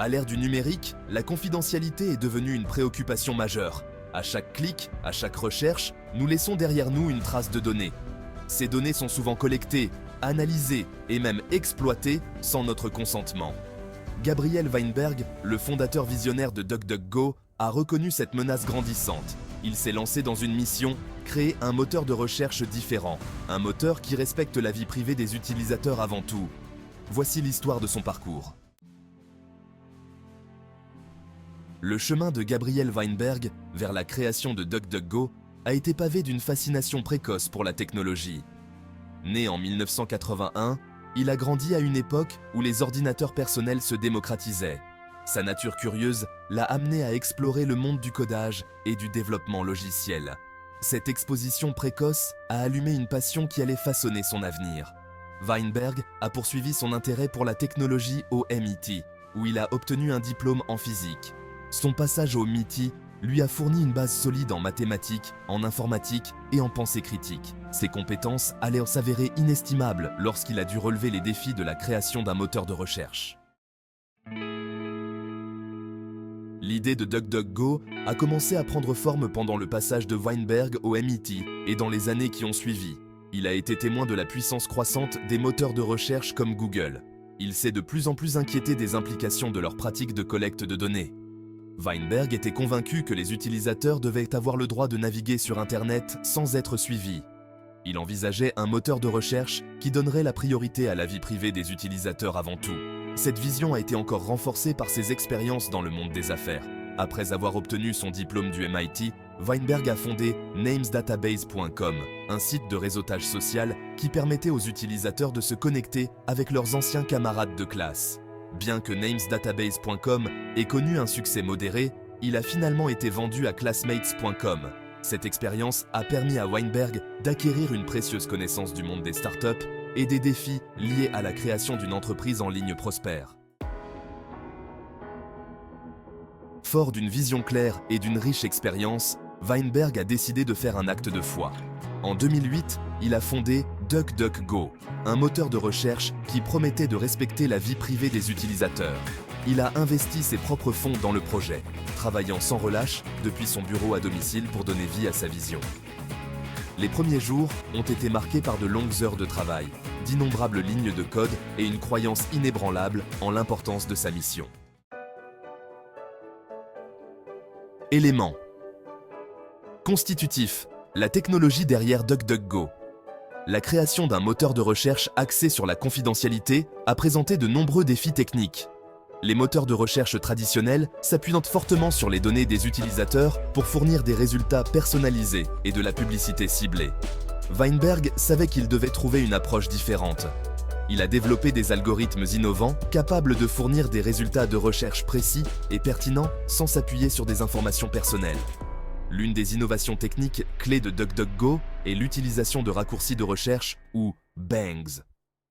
À l'ère du numérique, la confidentialité est devenue une préoccupation majeure. À chaque clic, à chaque recherche, nous laissons derrière nous une trace de données. Ces données sont souvent collectées, analysées et même exploitées sans notre consentement. Gabriel Weinberg, le fondateur visionnaire de DuckDuckGo, a reconnu cette menace grandissante. Il s'est lancé dans une mission, créer un moteur de recherche différent, un moteur qui respecte la vie privée des utilisateurs avant tout. Voici l'histoire de son parcours. Le chemin de Gabriel Weinberg vers la création de DuckDuckGo a été pavé d'une fascination précoce pour la technologie. Né en 1981, il a grandi à une époque où les ordinateurs personnels se démocratisaient. Sa nature curieuse l'a amené à explorer le monde du codage et du développement logiciel. Cette exposition précoce a allumé une passion qui allait façonner son avenir. Weinberg a poursuivi son intérêt pour la technologie au MIT, où il a obtenu un diplôme en physique. Son passage au MIT lui a fourni une base solide en mathématiques, en informatique et en pensée critique. Ses compétences allaient s'avérer inestimables lorsqu'il a dû relever les défis de la création d'un moteur de recherche. L'idée de DuckDuckGo a commencé à prendre forme pendant le passage de Weinberg au MIT et dans les années qui ont suivi. Il a été témoin de la puissance croissante des moteurs de recherche comme Google. Il s'est de plus en plus inquiété des implications de leurs pratiques de collecte de données. Weinberg était convaincu que les utilisateurs devaient avoir le droit de naviguer sur Internet sans être suivis. Il envisageait un moteur de recherche qui donnerait la priorité à la vie privée des utilisateurs avant tout. Cette vision a été encore renforcée par ses expériences dans le monde des affaires. Après avoir obtenu son diplôme du MIT, Weinberg a fondé namesdatabase.com, un site de réseautage social qui permettait aux utilisateurs de se connecter avec leurs anciens camarades de classe. Bien que namesdatabase.com ait connu un succès modéré, il a finalement été vendu à classmates.com. Cette expérience a permis à Weinberg d'acquérir une précieuse connaissance du monde des startups et des défis liés à la création d'une entreprise en ligne prospère. Fort d'une vision claire et d'une riche expérience, Weinberg a décidé de faire un acte de foi. En 2008, il a fondé DuckDuckGo, un moteur de recherche qui promettait de respecter la vie privée des utilisateurs. Il a investi ses propres fonds dans le projet, travaillant sans relâche depuis son bureau à domicile pour donner vie à sa vision. Les premiers jours ont été marqués par de longues heures de travail, d'innombrables lignes de code et une croyance inébranlable en l'importance de sa mission. Éléments constitutifs, la technologie derrière DuckDuckGo. La création d'un moteur de recherche axé sur la confidentialité a présenté de nombreux défis techniques. Les moteurs de recherche traditionnels s'appuient fortement sur les données des utilisateurs pour fournir des résultats personnalisés et de la publicité ciblée. Weinberg savait qu'il devait trouver une approche différente. Il a développé des algorithmes innovants capables de fournir des résultats de recherche précis et pertinents sans s'appuyer sur des informations personnelles. L'une des innovations techniques clés de DuckDuckGo est l'utilisation de raccourcis de recherche ou bangs.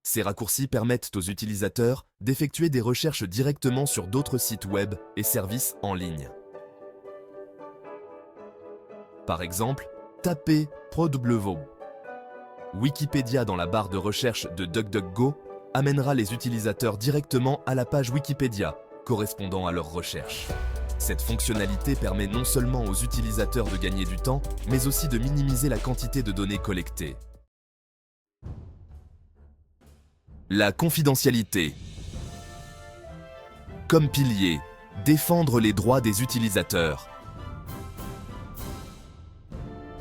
Ces raccourcis permettent aux utilisateurs d'effectuer des recherches directement sur d'autres sites web et services en ligne. Par exemple, tapez ProWW. Wikipédia dans la barre de recherche de DuckDuckGo amènera les utilisateurs directement à la page Wikipédia correspondant à leur recherche. Cette fonctionnalité permet non seulement aux utilisateurs de gagner du temps, mais aussi de minimiser la quantité de données collectées. La confidentialité. Comme pilier, défendre les droits des utilisateurs.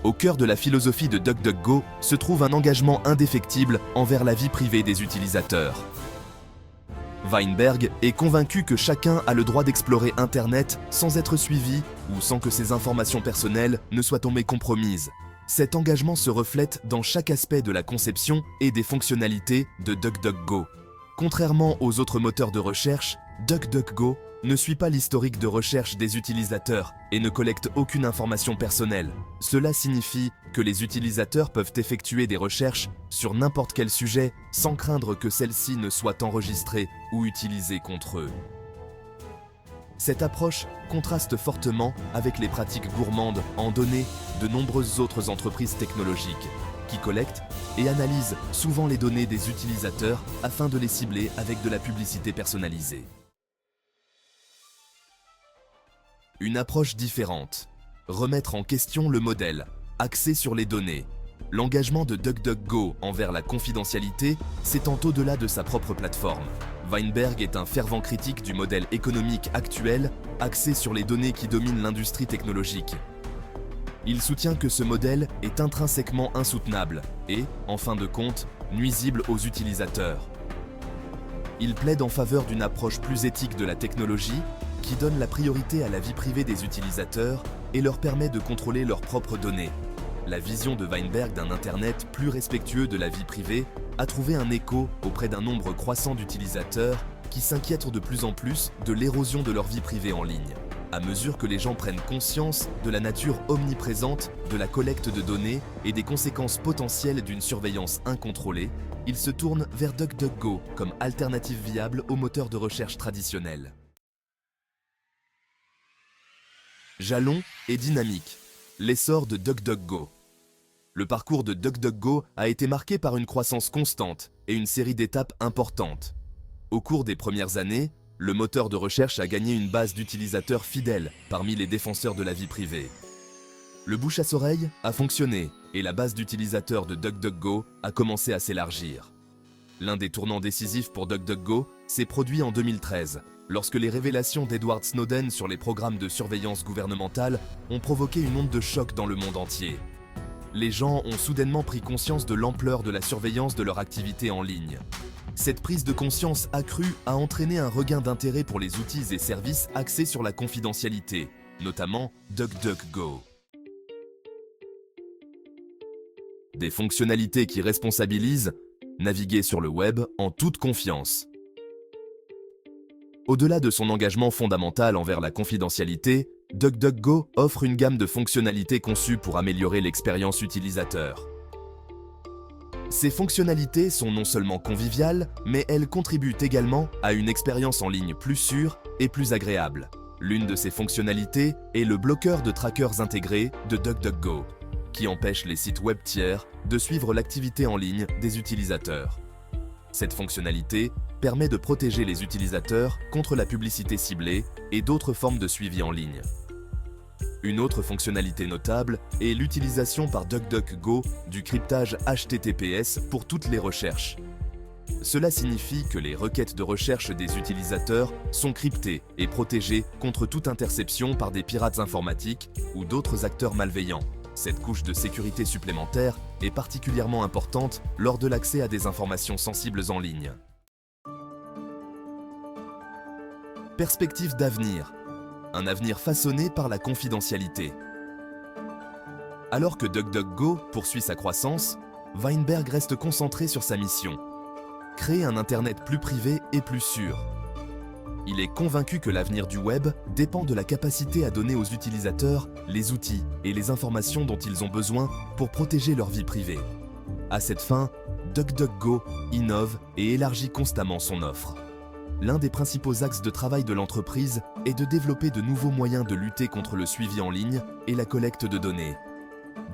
Au cœur de la philosophie de DuckDuckGo se trouve un engagement indéfectible envers la vie privée des utilisateurs. Weinberg est convaincu que chacun a le droit d'explorer Internet sans être suivi ou sans que ses informations personnelles ne soient tombées compromises. Cet engagement se reflète dans chaque aspect de la conception et des fonctionnalités de DuckDuckGo. Contrairement aux autres moteurs de recherche, DuckDuckGo ne suit pas l'historique de recherche des utilisateurs et ne collecte aucune information personnelle. Cela signifie que les utilisateurs peuvent effectuer des recherches sur n'importe quel sujet sans craindre que celles-ci ne soient enregistrées ou utilisées contre eux. Cette approche contraste fortement avec les pratiques gourmandes en données de nombreuses autres entreprises technologiques qui collectent et analysent souvent les données des utilisateurs afin de les cibler avec de la publicité personnalisée. Une approche différente. Remettre en question le modèle, axé sur les données. L'engagement de DuckDuckGo envers la confidentialité s'étend au-delà de sa propre plateforme. Weinberg est un fervent critique du modèle économique actuel, axé sur les données qui dominent l'industrie technologique. Il soutient que ce modèle est intrinsèquement insoutenable et, en fin de compte, nuisible aux utilisateurs. Il plaide en faveur d'une approche plus éthique de la technologie, qui donne la priorité à la vie privée des utilisateurs et leur permet de contrôler leurs propres données. La vision de Weinberg d'un Internet plus respectueux de la vie privée a trouvé un écho auprès d'un nombre croissant d'utilisateurs qui s'inquiètent de plus en plus de l'érosion de leur vie privée en ligne. À mesure que les gens prennent conscience de la nature omniprésente de la collecte de données et des conséquences potentielles d'une surveillance incontrôlée, ils se tournent vers DuckDuckGo comme alternative viable aux moteurs de recherche traditionnels. Jalon et dynamique. L'essor de DuckDuckGo. Le parcours de DuckDuckGo a été marqué par une croissance constante et une série d'étapes importantes. Au cours des premières années, le moteur de recherche a gagné une base d'utilisateurs fidèles parmi les défenseurs de la vie privée. Le bouche-à-oreille a fonctionné et la base d'utilisateurs de DuckDuckGo a commencé à s'élargir. L'un des tournants décisifs pour DuckDuckGo s'est produit en 2013, lorsque les révélations d'Edward Snowden sur les programmes de surveillance gouvernementale ont provoqué une onde de choc dans le monde entier. Les gens ont soudainement pris conscience de l'ampleur de la surveillance de leur activité en ligne. Cette prise de conscience accrue a entraîné un regain d'intérêt pour les outils et services axés sur la confidentialité, notamment DuckDuckGo. Des fonctionnalités qui responsabilisent, naviguer sur le web en toute confiance. Au-delà de son engagement fondamental envers la confidentialité, DuckDuckGo offre une gamme de fonctionnalités conçues pour améliorer l'expérience utilisateur. Ces fonctionnalités sont non seulement conviviales, mais elles contribuent également à une expérience en ligne plus sûre et plus agréable. L'une de ces fonctionnalités est le bloqueur de trackers intégré de DuckDuckGo, qui empêche les sites web tiers de suivre l'activité en ligne des utilisateurs. Cette fonctionnalité permet de protéger les utilisateurs contre la publicité ciblée et d'autres formes de suivi en ligne. Une autre fonctionnalité notable est l'utilisation par DuckDuckGo du cryptage HTTPS pour toutes les recherches. Cela signifie que les requêtes de recherche des utilisateurs sont cryptées et protégées contre toute interception par des pirates informatiques ou d'autres acteurs malveillants. Cette couche de sécurité supplémentaire est particulièrement importante lors de l'accès à des informations sensibles en ligne. Perspective d'avenir. Un avenir façonné par la confidentialité. Alors que DuckDuckGo poursuit sa croissance, Weinberg reste concentré sur sa mission: créer un Internet plus privé et plus sûr. Il est convaincu que l'avenir du web dépend de la capacité à donner aux utilisateurs les outils et les informations dont ils ont besoin pour protéger leur vie privée. À cette fin, DuckDuckGo innove et élargit constamment son offre. L'un des principaux axes de travail de l'entreprise est de développer de nouveaux moyens de lutter contre le suivi en ligne et la collecte de données.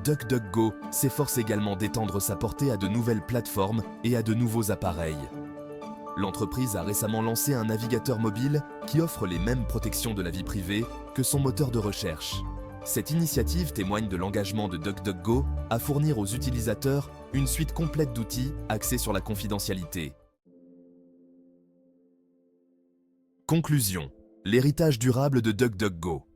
DuckDuckGo s'efforce également d'étendre sa portée à de nouvelles plateformes et à de nouveaux appareils. L'entreprise a récemment lancé un navigateur mobile qui offre les mêmes protections de la vie privée que son moteur de recherche. Cette initiative témoigne de l'engagement de DuckDuckGo à fournir aux utilisateurs une suite complète d'outils axés sur la confidentialité. Conclusion. L'héritage durable de DuckDuckGo.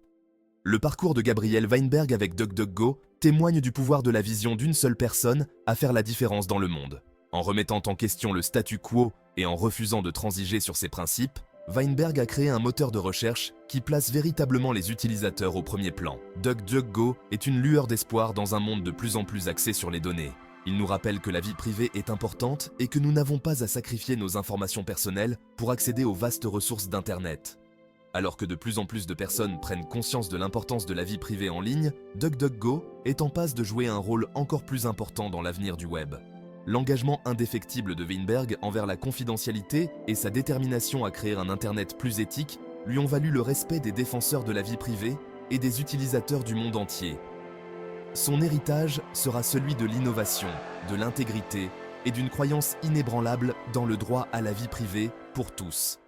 Le parcours de Gabriel Weinberg avec DuckDuckGo témoigne du pouvoir de la vision d'une seule personne à faire la différence dans le monde. En remettant en question le statu quo et en refusant de transiger sur ses principes, Weinberg a créé un moteur de recherche qui place véritablement les utilisateurs au premier plan. DuckDuckGo est une lueur d'espoir dans un monde de plus en plus axé sur les données. Il nous rappelle que la vie privée est importante et que nous n'avons pas à sacrifier nos informations personnelles pour accéder aux vastes ressources d'Internet. Alors que de plus en plus de personnes prennent conscience de l'importance de la vie privée en ligne, DuckDuckGo est en passe de jouer un rôle encore plus important dans l'avenir du web. L'engagement indéfectible de Weinberg envers la confidentialité et sa détermination à créer un Internet plus éthique lui ont valu le respect des défenseurs de la vie privée et des utilisateurs du monde entier. Son héritage sera celui de l'innovation, de l'intégrité et d'une croyance inébranlable dans le droit à la vie privée pour tous.